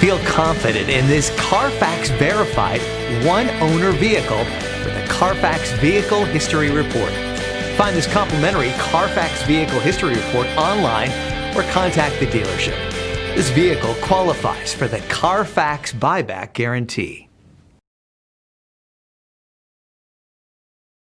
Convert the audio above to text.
Feel confident in this CARFAX verified one-owner vehicle with a CARFAX Vehicle History Report. Find this complimentary CARFAX Vehicle History Report online or contact the dealership. This vehicle qualifies for the CARFAX buyback guarantee.